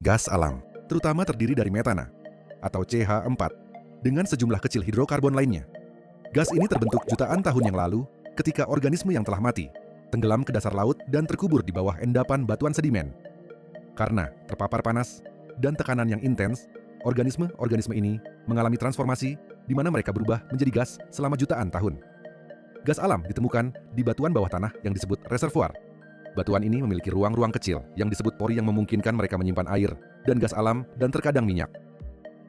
gas alam, terutama terdiri dari metana atau CH4 dengan sejumlah kecil hidrokarbon lainnya. Gas ini terbentuk jutaan tahun yang lalu ketika organisme yang telah mati tenggelam ke dasar laut dan terkubur di bawah endapan batuan sedimen. Karena terpapar panas dan tekanan yang intens, organisme ini mengalami transformasi di mana mereka berubah menjadi gas selama jutaan tahun. Gas alam ditemukan di batuan bawah tanah yang disebut reservoir. Batuan ini memiliki ruang-ruang kecil yang disebut pori yang memungkinkan mereka menyimpan air dan gas alam dan terkadang minyak.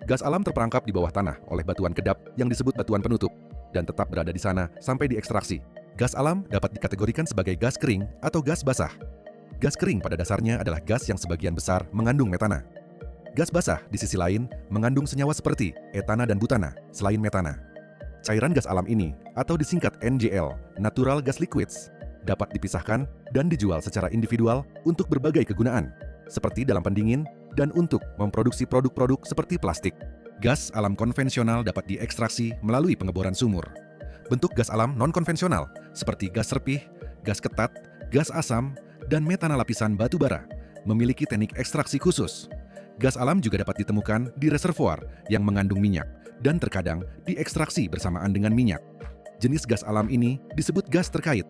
Gas alam terperangkap di bawah tanah oleh batuan kedap yang disebut batuan penutup dan tetap berada di sana sampai diekstraksi. Gas alam dapat dikategorikan sebagai gas kering atau gas basah. Gas kering pada dasarnya adalah gas yang sebagian besar mengandung metana. Gas basah di sisi lain mengandung senyawa seperti etana dan butana selain metana. Cairan gas alam ini atau disingkat NGL, Natural Gas Liquids, dapat dipisahkan dan dijual secara individual untuk berbagai kegunaan, seperti dalam pendingin dan untuk memproduksi produk-produk seperti plastik. Gas alam konvensional dapat diekstraksi melalui pengeboran sumur. Bentuk gas alam non-konvensional seperti gas serpih, gas ketat, gas asam, dan metana lapisan batu bara memiliki teknik ekstraksi khusus. Gas alam juga dapat ditemukan di reservoir yang mengandung minyak dan terkadang diekstraksi bersamaan dengan minyak. Jenis gas alam ini disebut gas terkait.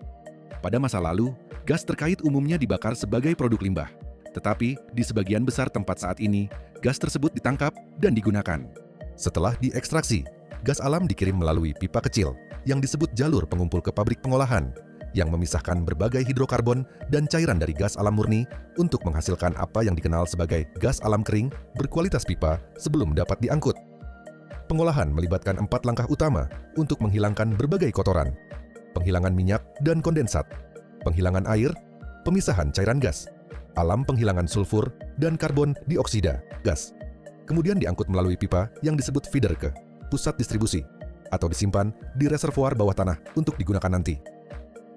Pada masa lalu, gas terkait umumnya dibakar sebagai produk limbah. Tetapi di sebagian besar tempat saat ini, gas tersebut ditangkap dan digunakan. Setelah diekstraksi, gas alam dikirim melalui pipa kecil yang disebut jalur pengumpul ke pabrik pengolahan yang memisahkan berbagai hidrokarbon dan cairan dari gas alam murni untuk menghasilkan apa yang dikenal sebagai gas alam kering berkualitas pipa sebelum dapat diangkut. Pengolahan melibatkan 4 langkah utama untuk menghilangkan berbagai kotoran: penghilangan minyak dan kondensat, penghilangan air, pemisahan cairan gas, alam penghilangan sulfur, dan karbon dioksida gas. Kemudian diangkut melalui pipa yang disebut feeder ke pusat distribusi atau disimpan di reservoir bawah tanah untuk digunakan nanti.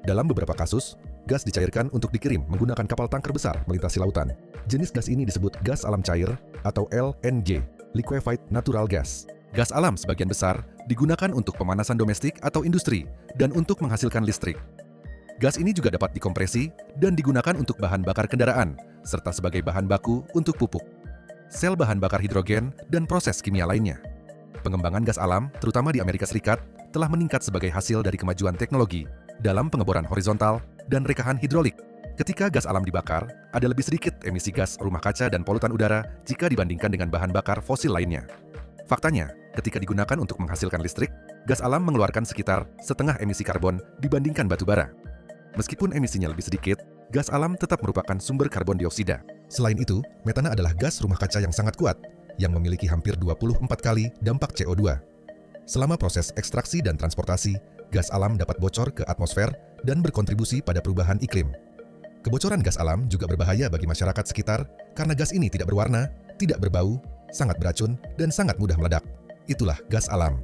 Dalam beberapa kasus, gas dicairkan untuk dikirim menggunakan kapal tanker besar melintasi lautan. Jenis gas ini disebut gas alam cair atau LNG, Liquefied Natural Gas. Gas alam sebagian besar digunakan untuk pemanasan domestik atau industri dan untuk menghasilkan listrik. Gas ini juga dapat dikompresi dan digunakan untuk bahan bakar kendaraan, serta sebagai bahan baku untuk pupuk, sel bahan bakar hidrogen, dan proses kimia lainnya. Pengembangan gas alam, terutama di Amerika Serikat, telah meningkat sebagai hasil dari kemajuan teknologi dalam pengeboran horizontal dan rekahan hidrolik. Ketika gas alam dibakar, ada lebih sedikit emisi gas rumah kaca dan polutan udara jika dibandingkan dengan bahan bakar fosil lainnya. Faktanya, ketika digunakan untuk menghasilkan listrik, gas alam mengeluarkan sekitar setengah emisi karbon dibandingkan batu bara. Meskipun emisinya lebih sedikit, gas alam tetap merupakan sumber karbon dioksida. Selain itu, metana adalah gas rumah kaca yang sangat kuat, yang memiliki hampir 24 kali dampak CO2. Selama proses ekstraksi dan transportasi, gas alam dapat bocor ke atmosfer dan berkontribusi pada perubahan iklim. Kebocoran gas alam juga berbahaya bagi masyarakat sekitar karena gas ini tidak berwarna, tidak berbau, sangat beracun, dan sangat mudah meledak. Itulah gas alam.